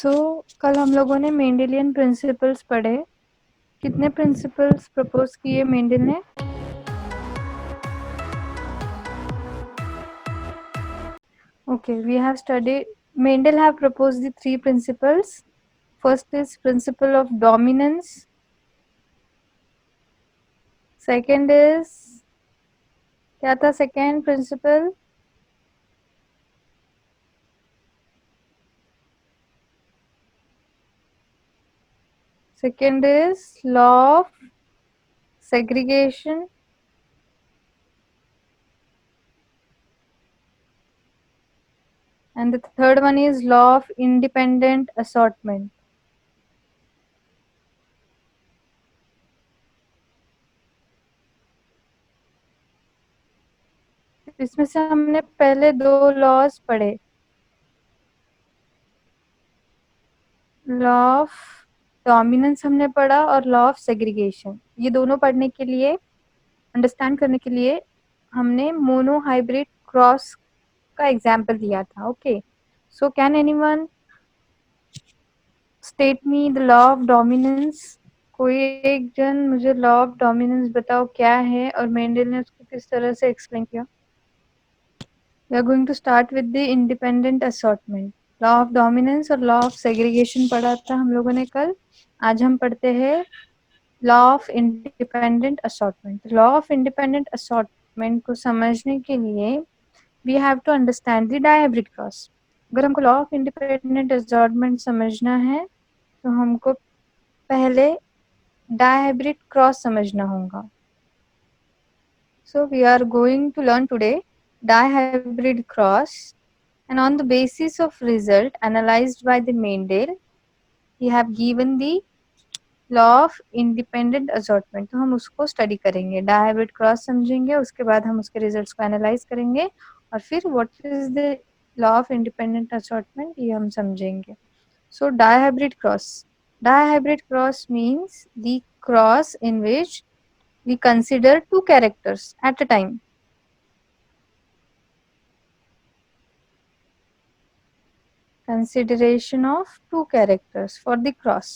कल हम लोगों ने मेंडेलियन प्रिंसिपल्स पढ़े। कितने प्रिंसिपल्स प्रपोज किए मेंडल ने? Okay, we have studied. Mendel have proposed the 3 principles. First is principle of dominance. Second is, क्या था second principle? Second is law of segregation. And the third one is law of independent assortment. इसमें से हमने पहले 2 laws पढ़े, law of dominance हमने पढ़ा और लॉ ऑफ सेग्रीगेशन। ये दोनों पढ़ने के लिए, अंडरस्टैंड करने के लिए हमने मोनो हाइब्रिड क्रॉस का एग्जाम्पल दिया था। Okay, so can anyone state me the law of dominance? कोई एक जन मुझे लॉ ऑफ डोमिनेंस बताओ क्या है और मेंडल ने उसको किस तरह से एक्सप्लेन किया। We are going to start with the independent assortment. Law of dominance और लॉ ऑफ सेग्रीगेशन पढ़ा था हम लोगों ने कल। आज हम पढ़ते हैं law of independent assortment. Law of independent assortment को समझने के लिए we have to understand the dihybrid cross. अगर हमको लॉ ऑफ इंडिपेंडेंट असॉर्टमेंट समझना है तो हमको पहले डायहाइब्रिड क्रॉस समझना होगा। So we are going to learn today dihybrid cross, and on the basis of result analyzed by the Mendel, he have given the law of independent assortment. तो हम उसको स्टडी करेंगे, डायहाइब्रिड क्रॉस समझेंगे, उसके बाद हम उसके रिजल्ट्स को एनालाइज करेंगे और फिर what is the law of independent assortment ये हम समझेंगे। So dihybrid cross means the cross in which we consider 2 characters at a time. Consideration of 2 characters for the cross.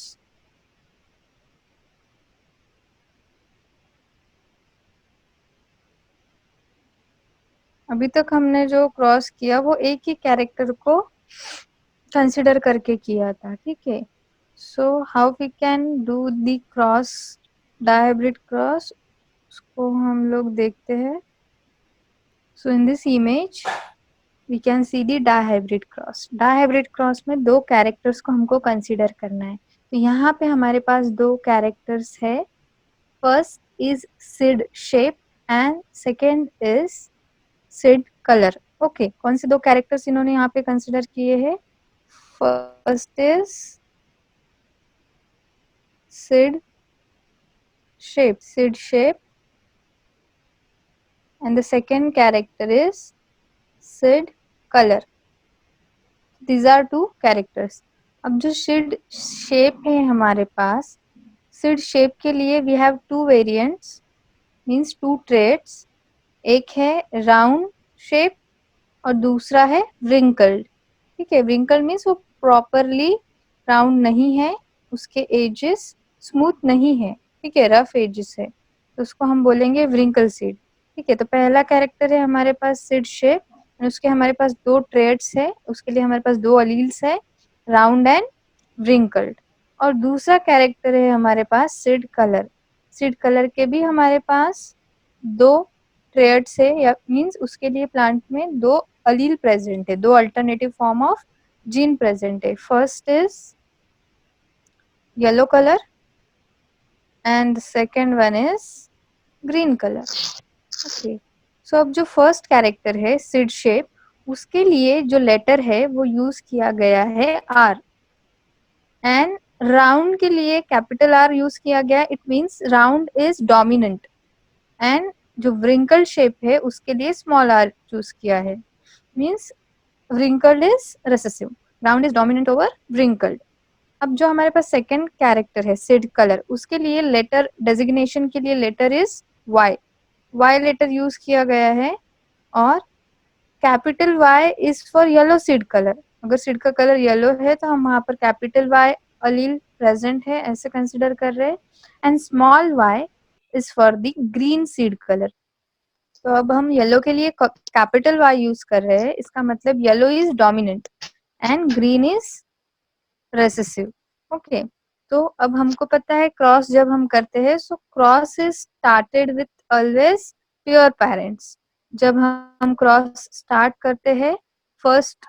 अभी तक हमने जो क्रॉस किया वो एक ही कैरेक्टर को कंसिडर करके किया था, ठीक है। So how we can do the cross, dihybrid cross, उसको हम लोग देखते हैं। So in this image we can see the dihybrid cross. Dihybrid cross में 2 कैरेक्टर्स को हमको कंसिडर करना है। तो यहाँ पे हमारे पास 2 कैरेक्टर्स है। First is seed shape and second is seed colour. Okay, कौन से 2 कैरेक्टर्स इन्होंने यहाँ पे कंसिडर किए हैं? First is seed shape and the second character is seed color. These are 2 characters. अब जो seed shape है हमारे पास, seed shape के लिए we have 2 variants, means 2 traits. एक है राउंड शेप और दूसरा है wrinkled. ठीक है, wrinkled means वो प्रॉपरली राउंड नहीं है, उसके एजेस स्मूथ नहीं है, ठीक है, रफ एजेस है, तो उसको हम बोलेंगे wrinkle seed। ठीक है, तो पहला कैरेक्टर है हमारे पास सीड शेप, उसके हमारे पास 2 ट्रेड्स है, उसके लिए हमारे पास 2 अलील्स है, राउंड एंड wrinkled। और दूसरा कैरेक्टर है हमारे पास सीड कलर। सीड कलर के भी हमारे पास 2 ट्रेड्स है, या मीन्स उसके लिए प्लांट में 2 अलील प्रेजेंट है, 2 alternative form of gene present है। First is yellow colour and second one is green colour. Okay, so अब जो फर्स्ट कैरेक्टर है सीड शेप, उसके लिए जो लेटर है वो यूज किया गया है आर, एंड राउंड के लिए कैपिटल आर यूज किया गया। It means round is dominant, and जो wrinkled शेप है उसके लिए स्मॉल आर चूज किया है, means wrinkled is recessive, round is dominant over wrinkled। अब जो हमारे पास सेकेंड कैरेक्टर है सीड कलर, उसके लिए लेटर डेजिग्नेशन के लिए letter is Y letter use किया गया है, और capital Y is for yellow seed colour. अगर सीड का कलर येलो है तो हम वहां पर कैपिटल वाई अलील प्रेजेंट है ऐसे कंसिडर कर रहे हैं, and small Y is for the green seed colour. तो अब हम येलो के लिए कैपिटल वाई यूज कर रहे हैं, इसका मतलब yellow is dominant and green is recessive. Okay, तो अब हमको पता है क्रॉस जब हम करते हैं, so cross is started with always pure parents. जब हम क्रॉस स्टार्ट करते हैं, फर्स्ट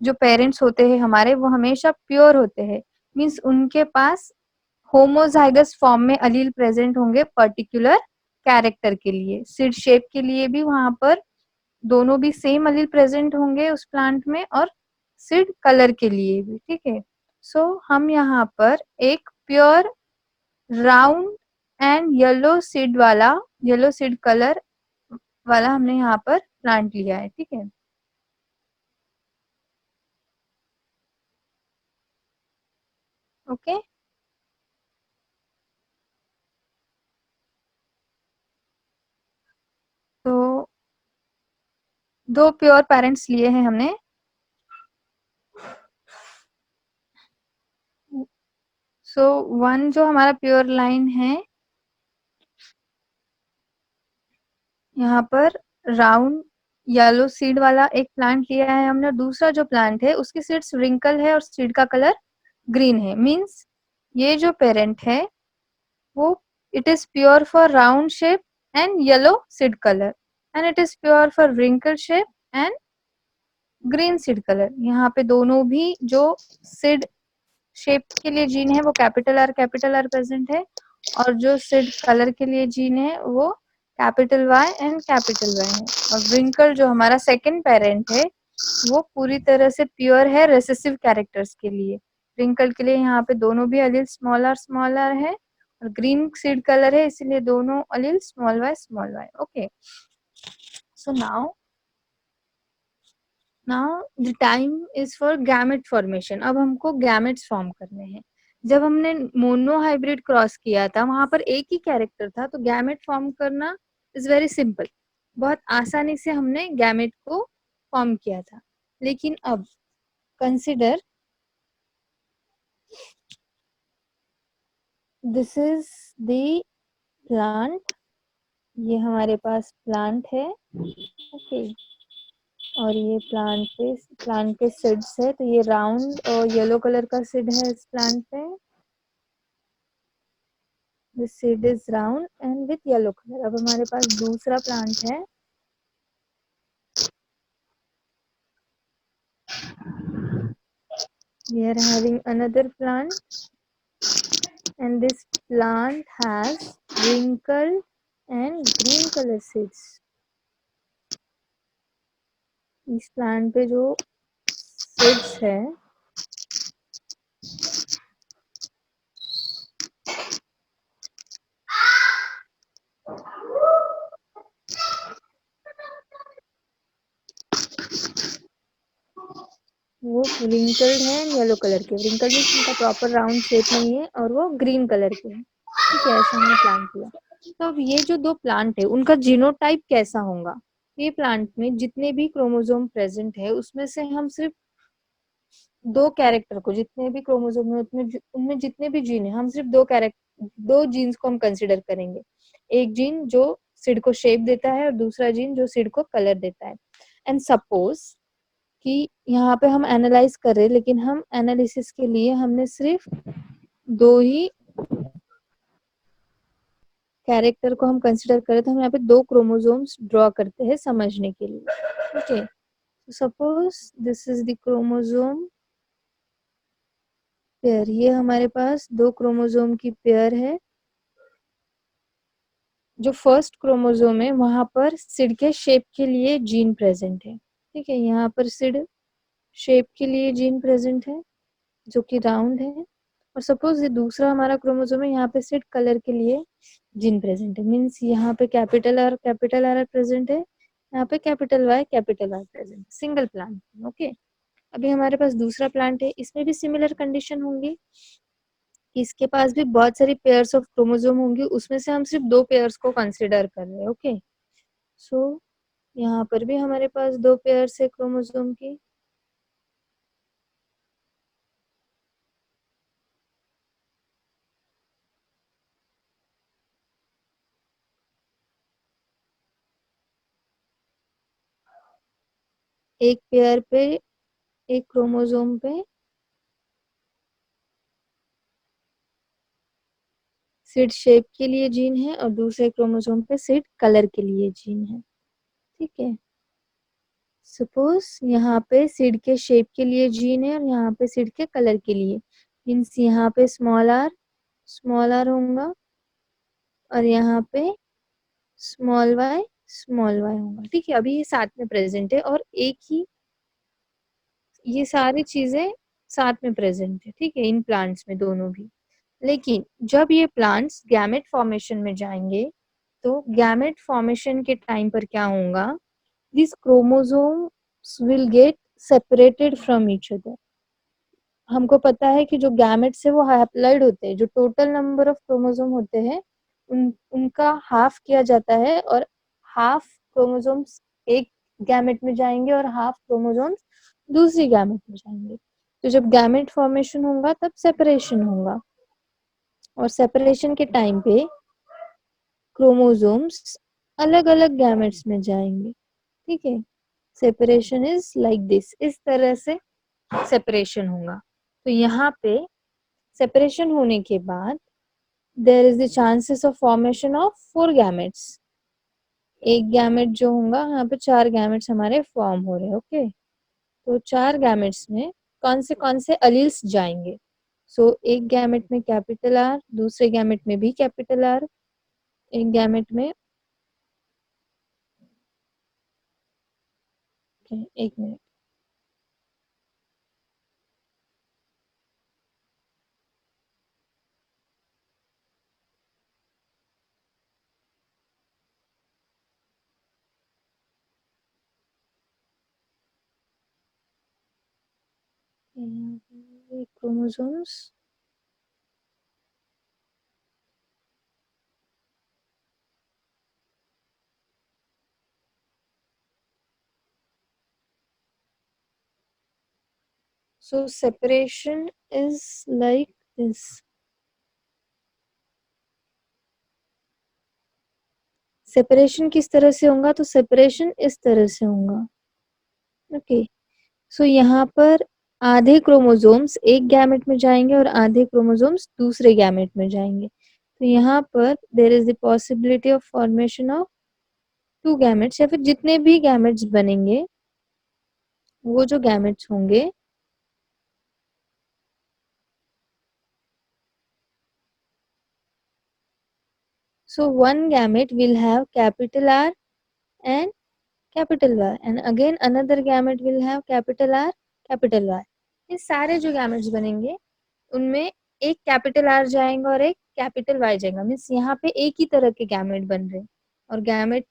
जो पेरेंट्स होते हैं हमारे वो हमेशा प्योर होते हैं, मीन्स उनके पास होमोजाइगस फॉर्म में अलील प्रेजेंट होंगे पर्टिकुलर कैरेक्टर के लिए। सीड शेप के लिए भी वहां पर दोनों भी सेम अलील प्रेजेंट होंगे उस प्लांट में, और सीड कलर के लिए भी। ठीक है, सो हम यहाँ पर एक pure round and yellow seed colour वाला हमने यहाँ पर प्लांट लिया है। ठीक है, ओके, तो दो प्योर पेरेंट्स लिए हैं हमने। सो वन जो हमारा प्योर लाइन है, यहाँ पर राउंड येलो सीड वाला एक प्लांट लिया है हमने। दूसरा जो प्लांट है उसकी सीड्स रिंकल है और सीड का कलर ग्रीन है, मीन्स ये जो पेरेंट है वो it is pure for round shape and yellow seed colour, and it is pure for wrinkle shape and green seed colour. यहाँ पे दोनों भी जो सीड शेप के लिए जीन है वो कैपिटल आर प्रेजेंट है, और जो सीड कलर के लिए जीन है वो capital Y and capital Y है। और विंकल जो हमारा सेकंड पेरेंट है वो पूरी तरह से प्योर है रेसेसिव कैरेक्टर्स के लिए। रिंकल के लिए यहाँ पे दोनों भी अलील स्मॉल आर है, और ग्रीन सीड कलर है इसलिए दोनों allele small Y. Okay, so now the time is for gamete formation. अब हमको गैमेट्स फॉर्म करने हैं। जब हमने मोनो हाइब्रिड क्रॉस किया था वहां पर एक ही कैरेक्टर था, तो गैमेट फॉर्म करना इज वेरी सिंपल, बहुत आसानी से हमने गैमेट को फॉर्म किया था। लेकिन अब consider this is the plant, ये हमारे पास प्लांट है। ओके, और ये प्लांट के सीड्स है, तो ये राउंड और येलो कलर का सीड है इस प्लांट पे। This seed is round and with yellow colour. अब हमारे पास दूसरा प्लांट है, we are having another plant and this plant has wrinkled and green color seeds। इस प्लांट पे जो सीड्स है वो रिंकल्ड है एंड येलो कलर के। रिंकल्ड मीन्स उनका प्रॉपर राउंड शेप नहीं है और वो ग्रीन कलर के हैं। ठीक है, ऐसा हमने प्लांट किया। तो अब ये जो दो प्लांट है उनका जीनोटाइप कैसा होगा? ये प्लांट में जितने भी क्रोमोसोम प्रेजेंट है उसमें से हम सिर्फ दो कैरेक्टर को, जितने भी क्रोमोसोम है उनमें जितने भी जीन है, हम सिर्फ दो जीन्स को हम कंसिडर करेंगे। एक जीन जो सीड को शेप देता है और दूसरा जीन जो सीड को कलर देता है। एंड सपोज कि यहाँ पे हम एनालाइज कर रहे हैं, लेकिन हम एनालिसिस के लिए हमने सिर्फ दो ही कैरेक्टर को हम कंसिडर करें, तो हम यहाँ पे दो क्रोमोसोम्स ड्रॉ करते हैं समझने के लिए। Okay, suppose this is the chromosome pair. ये हमारे पास दो क्रोमोसोम की पेयर है। जो फर्स्ट क्रोमोसोम है वहां पर सिड के शेप के लिए जीन प्रेजेंट है। ठीक है, यहाँ पर सिड शेप के लिए जीन प्रेजेंट है जो कि राउंड है। और सपोज ये दूसरा हमारा क्रोमोसोम है, यहाँ पे सिर्फ कलर के लिए जीन प्रेजेंट है, मीन्स यहाँ पे कैपिटल आर प्रेजेंट है, यहाँ पे capital Y present, single plant. Okay, अभी हमारे पास दूसरा प्लांट है, इसमें भी सिमिलर कंडीशन होंगी, इसके पास भी बहुत सारी पेयर्स ऑफ क्रोमोसोम होंगी, उसमें से हम सिर्फ दो पेयर्स को कंसिडर कर रहे हैं। ओके, सो यहाँ पर भी हमारे पास दो पेयर्स है क्रोमोसोम की। एक पेयर पे, एक क्रोमोसोम पे सिड शेप के लिए जीन है और दूसरे क्रोमोसोम पे सिड कलर के लिए जीन है। ठीक है, सपोज यहाँ पे सिड के शेप के लिए जीन है और यहाँ पे सिड के कलर के लिए, मीन्स यहाँ पे स्मॉल आर होगा और यहाँ पे स्मॉल वाई होगा। ठीक है, अभी ये साथ में प्रेजेंट है और एक ही, ये सारी चीजें साथ में प्रेजेंट है। ठीक है, इन प्लांट्स में दोनों भी। लेकिन जब ये प्लांट्स गैमेट फॉर्मेशन में जाएंगे तो गैमेट फॉर्मेशन के टाइम पर क्या होगा, this chromosomes will get separated from each other. हमको पता है कि जो गैमेट्स है वो हैप्लॉइड होते हैं, जो टोटल नंबर ऑफ क्रोमोसोम होते हैं उनका हाफ किया जाता है और हाफ क्रोमोसोम्स एक गैमेट में जाएंगे और हाफ क्रोमोसोम्स दूसरी गैमेट में जाएंगे। तो जब गैमेट फॉर्मेशन होगा तब सेपरेशन होगा और सेपरेशन के टाइम पे क्रोमोसोम्स अलग अलग गैमेट्स में जाएंगे। ठीक है, सेपरेशन इज लाइक दिस, इस तरह से सेपरेशन होगा। तो यहाँ पे सेपरेशन होने के बाद there is the chances of formation of 4 gametes. एक गैमेट जो होगा, यहाँ पे 4 गैमेट्स हमारे फॉर्म हो रहे हैं। ओके, तो 4 गैमेट्स में कौन से अलील्स जाएंगे। सो एक गैमेट में कैपिटल आर, दूसरे गैमेट में भी कैपिटल आर, एक गैमेट में, एक minute, chromosomes, so separation is like this। Separation किस तरह से होगा, तो सेपरेशन इस तरह से होगा। ओके, सो यहाँ पर आधे क्रोमोसोम्स एक गैमेट में जाएंगे और आधे क्रोमोसोम्स दूसरे गैमेट में जाएंगे। तो यहाँ पर there is the possibility of formation of 2 gametes, या फिर जितने भी गैमेट्स बनेंगे वो जो गैमेट्स होंगे so one gamete will have capital R and capital Y and again another gamete will have capital R capital Y। ये सारे जो गैमेट्स बनेंगे उनमें एक कैपिटल आर जाएगा और एक कैपिटल वाई जाएगा, मीन्स यहाँ पे एक ही तरह के गैमेट बन रहे हैं और गैमेट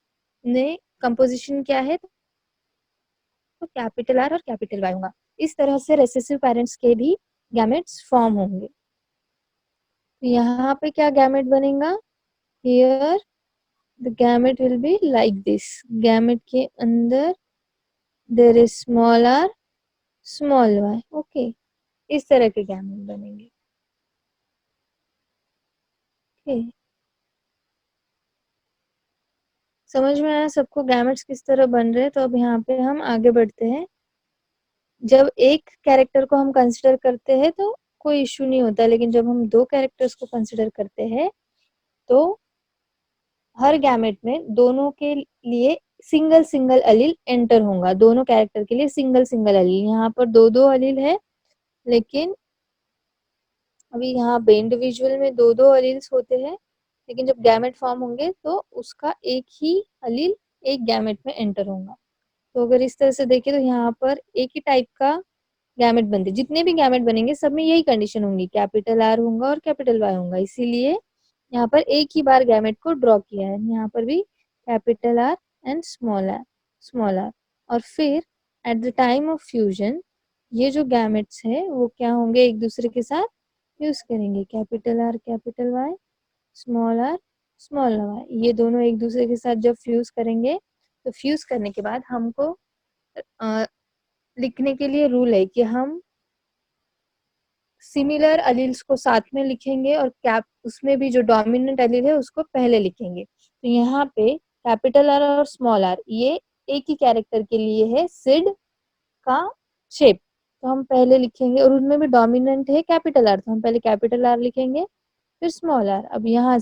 ने कंपोजिशन क्या है, तो कैपिटल आर और कैपिटल वाई होगा। इस तरह से रेसेसिव पेरेंट्स के भी गैमेट्स फॉर्म होंगे। तो यहाँ पे क्या गैमेट बनेगा, here the gamete will be like this, gamete के अंदर there is small R small Y. Okay, इस तरह के गैमेट बनेंगे। ओके, समझ में आया सबको गैमेट्स किस तरह बन रहे हैं। तो अब यहाँ पे हम आगे बढ़ते हैं। जब एक कैरेक्टर को हम कंसिडर करते हैं तो कोई इश्यू नहीं होता, लेकिन जब हम 2 कैरेक्टर्स को कंसिडर करते हैं तो हर गैमेट में दोनों के लिए सिंगल सिंगल अलील एंटर होगा। दोनों कैरेक्टर के लिए सिंगल सिंगल अलील, यहाँ पर दो दो अलील है, लेकिन अभी यहाँ पे इंडिविजुअल में दो दो अलील्स होते हैं, लेकिन जब गैमेट फॉर्म होंगे तो उसका एक ही अलील एक गैमेट में एंटर होगा। तो अगर इस तरह से देखें तो यहाँ पर एक ही टाइप का गैमेट बनते, जितने भी गैमेट बनेंगे सब में यही कंडीशन होंगी, कैपिटल आर होगा और कैपिटल वाई होगा। इसीलिए यहाँ पर एक ही बार गैमेट को ड्रॉ किया है, यहाँ पर भी capital R and small R. और फिर at the time of fusion ये जो गैमेट्स है वो क्या होंगे, एक दूसरे के साथ फ्यूज करेंगे, capital R capital Y, small R small Y. ये दोनों एक दूसरे के साथ जब फ्यूज करेंगे तो फ्यूज करने के बाद हमको लिखने के लिए रूल है कि हम सिमिलर अलील्स को साथ में लिखेंगे और कैप उसमें भी जो डोमिनेंट अलील है उसको पहले लिखेंगे। तो यहाँ पे कैपिटल आर और स्मॉल आर ये एक ही कैरेक्टर के लिए है, सिड का शेप, तो हम पहले लिखेंगे, और उनमें भी डोमिनेंट है कैपिटल आर, तो हम पहले कैपिटल आर लिखेंगे फिर स्मॉल आर। अब यहाँ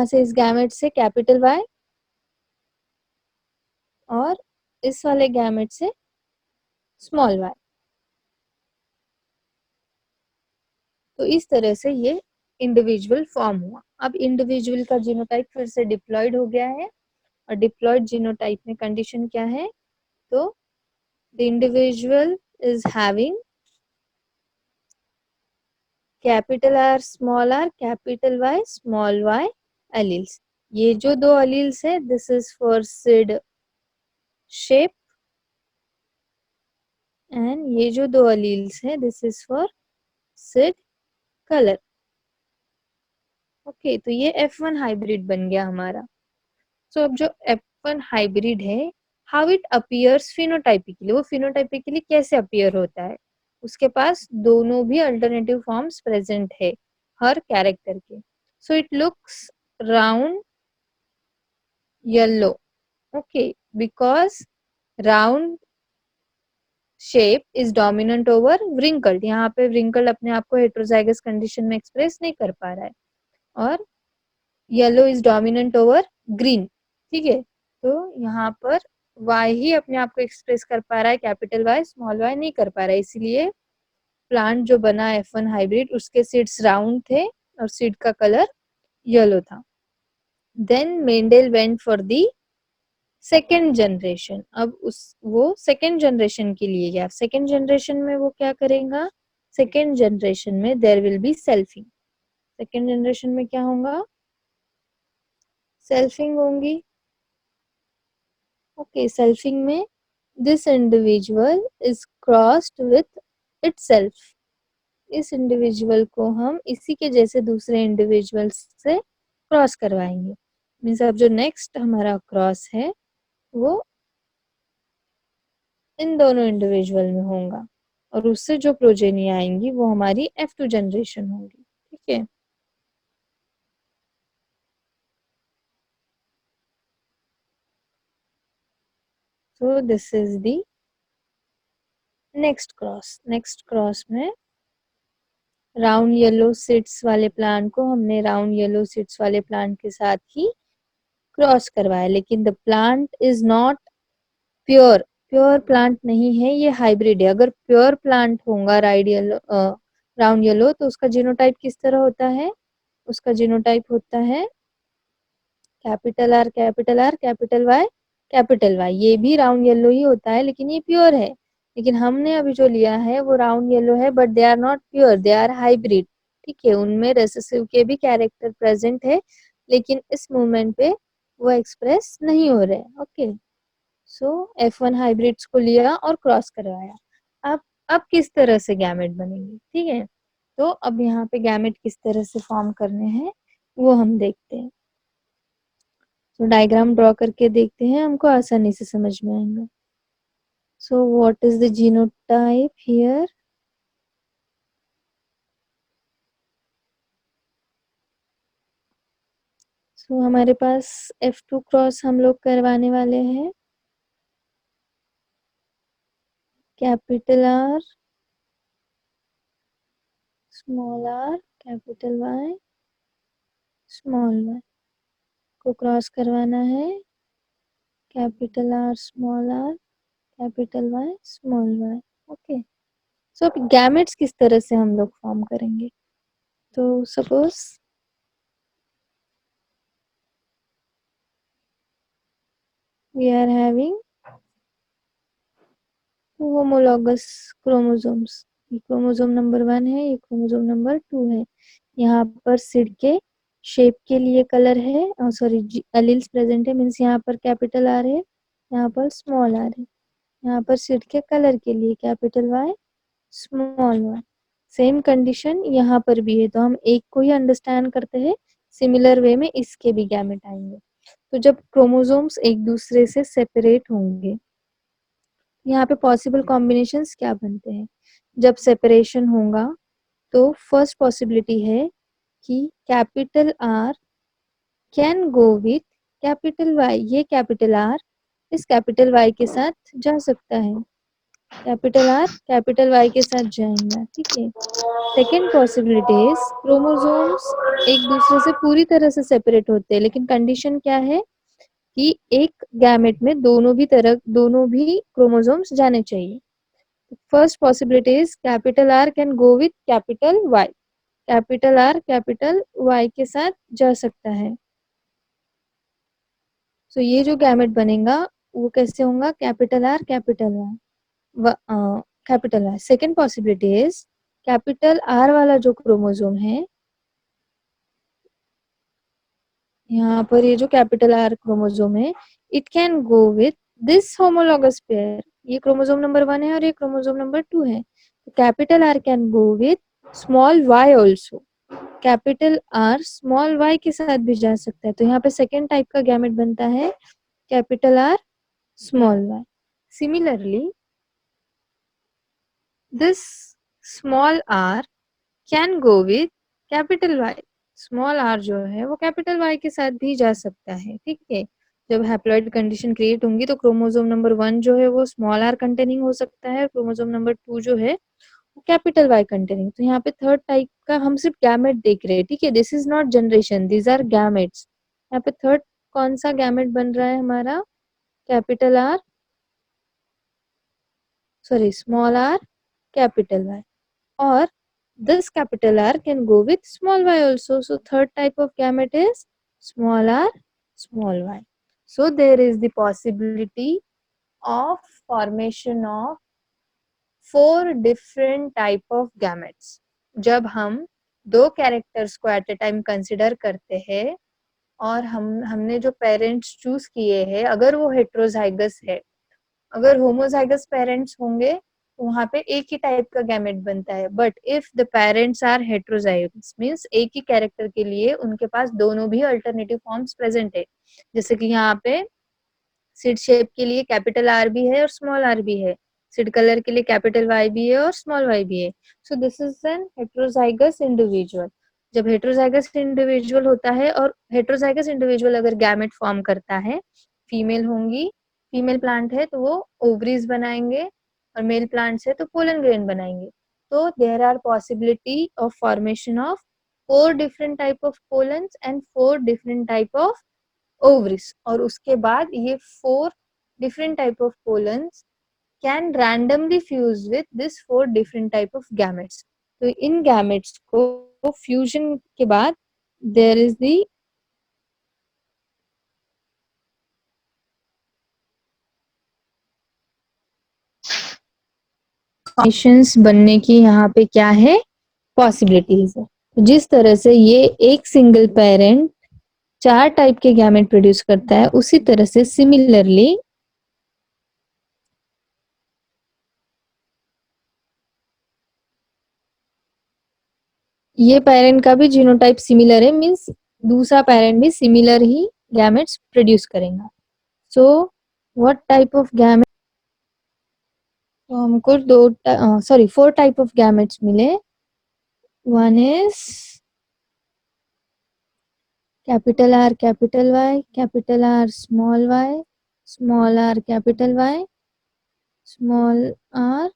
से इस गैमेट से कैपिटल वाई, और इस वाले गैमेट से स्मॉल वाई। तो इस तरह से ये इंडिविजुअल फॉर्म हुआ। अब इंडिविजुअल का जीनोटाइप फिर से डिप्लॉयड हो गया है, और डिप्लॉयड जीनोटाइप में कंडीशन क्या है, तो the individual is having capital R capital Y small Y alleles. ये जो दो एलील्स है, this is for seed shape, and ये जो दो एलील्स है, this is for seed colour. Okay, तो ये F1 हाइब्रिड बन गया हमारा। सो अब जो F1 हाइब्रिड है, हाउ इट अपीयर्स फिनोटाइपिकली, वो फिनोटाइपिकली कैसे अपीयर होता है, उसके पास दोनों भी अल्टरनेटिव फॉर्म्स प्रेजेंट है हर कैरेक्टर के। So it looks round yellow, okay, because round shape is dominant over wrinkled. यहाँ पे व्रिंकल्ड अपने आप को हेट्रोजाइगस कंडीशन में एक्सप्रेस नहीं कर पा रहा है, और yellow is dominant over green. ठीक है, तो यहाँ पर y ही अपने आप को एक्सप्रेस कर पा रहा है, कैपिटल Y स्मॉल y नहीं कर पा रहा है, इसलिए प्लांट जो बना F1 हाइब्रिड, उसके सीड्स राउंड थे और सीड का कलर येलो था। Then Mendel went for the second generation. अब वो सेकेंड जनरेशन के लिए गया। सेकेंड जनरेशन में वो क्या करेगा, सेकेंड जनरेशन में there will be selfing. Second generation में क्या होगा, सेल्फिंग होंगी। ओके, सेल्फिंग में this individual is crossed with itself. इस इंडिविजुअल को हम इसी के जैसे दूसरे इंडिविजुअल्स से क्रॉस करवाएंगे। मीन्स अब जो नेक्स्ट हमारा क्रॉस है वो इन दोनों इंडिविजुअल में होगा, और उससे जो प्रोजेनी आएंगी वो हमारी F2 जनरेशन होगी। ठीक है, so this is the next cross. Next cross में राउंड येलो सीड्स वाले प्लांट को हमने राउंड येलो सीड्स वाले प्लांट के साथ ही क्रॉस करवाया, लेकिन the plant is not pure. Pure plant नहीं है, ये हाइब्रिड है। अगर प्योर प्लांट होगा राइड येलो राउंड येलो, तो उसका जीनोटाइप किस तरह होता है, उसका जीनोटाइप होता है capital R capital R capital Y capital Y. ये भी राउंड येलो ही होता है, लेकिन ये प्योर है। लेकिन हमने अभी जो लिया है वो राउंड येलो है, but they are not pure, they are hybrid. ठीक है, उनमें रेसेसिव के भी कैरेक्टर प्रेजेंट है, लेकिन इस मूवमेंट पे वो एक्सप्रेस नहीं हो रहे। ओके, सो F1 हाइब्रिड्स को लिया और क्रॉस करवाया। अब किस तरह से गैमेट बनेंगे, ठीक है, तो अब यहाँ पे गैमेट किस तरह से फॉर्म करने हैं वो हम देखते हैं। तो डायग्राम ड्रॉ करके देखते हैं, हमको आसानी से समझ में आएगा। So what is the genotype here, so हमारे पास F2 क्रॉस हम लोग करवाने वाले हैं, capital R small R capital Y small Y को क्रॉस करवाना है, capital R small R capital Y small Y. Okay, so अब गैमेट्स किस तरह से हम लोग फॉर्म करेंगे, तो suppose we are having homologous chromosomes. ये क्रोमोसोम नंबर 1 है, ये क्रोमोसोम नंबर 2 है। यहाँ पर सिड के शेप के लिए कलर है, सॉरी एलील्स प्रेजेंट है, मीन्स यहाँ पर कैपिटल आर है, यहाँ पर स्मॉल आर है। यहाँ पर सिड के कलर के लिए capital Y small Y. Same condition यहाँ पर भी है, तो हम एक को ही अंडरस्टैंड करते हैं, सिमिलर वे में इसके भी गैमेट आएंगे। तो जब क्रोमोसोम्स एक दूसरे से सेपरेट होंगे, यहाँ पे पॉसिबल कॉम्बिनेशंस क्या बनते हैं, जब सेपरेशन होगा तो फर्स्ट पॉसिबिलिटी है कि capital R can go with capital Y. ये कैपिटल आर इस कैपिटल वाई के साथ जा सकता है, कैपिटल आर कैपिटल वाई के साथ जाएगा, ठीक है। सेकेंड पॉसिबिलिटी इज क्रोमोसोम्स एक दूसरे से पूरी तरह से सेपरेट होते हैं, लेकिन कंडीशन क्या है कि एक गैमेट में दोनों भी क्रोमोसोम्स जाने चाहिए। First possibility is capital R can go with capital Y, capital R capital Y के साथ जा सकता है। तो ये जो गैमेट बनेगा वो कैसे होगा, capital R capital Y, capital Y. Second possibility is capital R वाला जो क्रोमोसोम है, यहाँ पर ये जो कैपिटल आर क्रोमोसोम है, it can go with this homologous pair, ये क्रोमोसोम नंबर 1 है और ये क्रोमोसोम नंबर 2 है। तो capital R can go with small Y also, capital R small Y के साथ भी जा सकता है। तो यहाँ पे सेकेंड टाइप का गैमेट बनता है capital R small Y. Similarly this small R can go with capital Y, small R जो है वो कैपिटल वाई के साथ भी जा सकता है, ठीक है। जब हैप्लॉइड कंडीशन क्रिएट होंगी तो क्रोमोसोम नंबर 1 जो है वो स्मॉल आर कंटेनिंग हो सकता है, क्रोमोसोम नंबर 2 जो है वो कैपिटल वाई कंटेनिंग। तो यहाँ पे थर्ड टाइप का हम सिर्फ गैमेट देख रहे हैं, ठीक है। This is not generation, these are gametes. यहाँ पे थर्ड कौन सा गैमेट बन रहा है हमारा, capital R sorry small R capital Y, or this capital R can go with small y also. So third type of gamete is small r, small y. So there is the possibility of formation of 4 different type of gametes. जब हम दो characters को eight ए time consider करते हैं और हमने जो parents choose किए हैं, अगर वो हेट्रोजाइगस है, अगर होमोजाइगस पेरेंट्स होंगे तो वहां पे एक ही टाइप का गैमेट बनता है। But if the parents are heterozygous means एक ही कैरेक्टर के लिए उनके पास दोनों भी अल्टरनेटिव फॉर्म्स प्रेजेंट है, जैसे कि यहाँ पे सीड शेप के लिए कैपिटल आर भी है और स्मॉल आर भी है, सीड कलर के लिए कैपिटल वाई भी है और स्मॉल वाई भी है। So this is an heterozygous individual. जब हेट्रोजाइगस इंडिविजुअल होता है और हेट्रोजाइगस इंडिविजुअल अगर गैमेट फॉर्म करता है, फीमेल होंगी, फीमेल प्लांट है तो वो ओवरीज बनाएंगे और मेल प्लांट्स है तो पोलन ग्रेन बनाएंगे। तो there are possibility of formation of 4 different type of pollens and 4 different type of ovaries, और उसके बाद ये 4 different type of pollens can randomly fuse with this 4 different type of gametes. तो इन gametes को fusion के बाद there is the कॉम्बिनेशंस बनने की यहाँ पे क्या है पॉसिबिलिटीज है। तो जिस तरह से ये एक सिंगल पेरेंट 4 टाइप के गैमेट प्रोड्यूस करता है, उसी तरह से सिमिलरली ये पेरेंट का भी जीनोटाइप सिमिलर है, मींस दूसरा पेरेंट भी सिमिलर ही गैमेट्स प्रोड्यूस करेगा। So what type of gamete, तो हमको 4 टाइप ऑफ गैमेट्स मिले। One is capital R capital Y, capital R small Y, small R capital Y, small R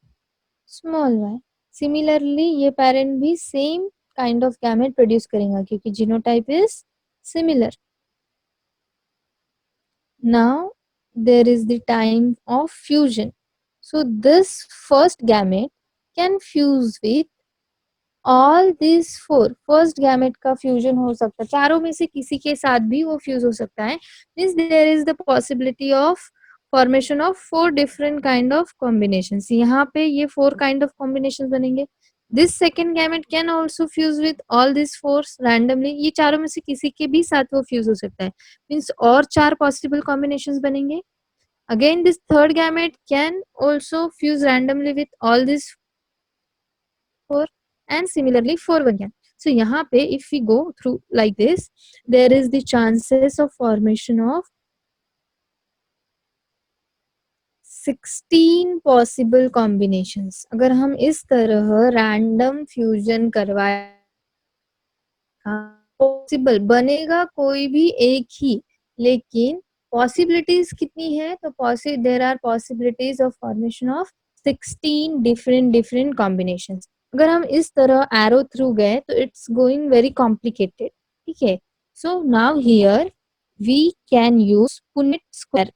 small Y. Similarly ये parent भी same kind of gamete produce करेगा क्योंकि genotype is similar. Now there is the time of fusion. So this first gamete can fuse with all these 4. First gamete का fusion हो सकता है, चारों में से किसी के साथ भी वो फ्यूज हो सकता है। Means there is the possibility of formation of 4 different kind of combinations. यहाँ पे ये 4 काइंड ऑफ कॉम्बिनेशंस बनेंगे। This second gamete can also fuse with all this 4 randomly, ये चारों में से किसी के भी साथ वो फ्यूज हो सकता है। मीन्स और 4 पॉसिबल कॉम्बिनेशंस बनेंगे। Again this third gamete can also fuse randomly with all this 4 and similarly for 1 can. So यहाँ पे if we go through like this, there is the chances of formation of 16 possible combinations. अगर हम इस तरह random fusion करवाए, possible बनेगा कोई भी एक ही, लेकिन पॉसिबिलिटीज कितनी है, तो there are possibilities of formation of 16 different combinations. अगर हम इस तरह एरो थ्रू गए तो इट्स गोइंग वेरी कॉम्प्लिकेटेड, ठीक है। So now here we can use Punnett square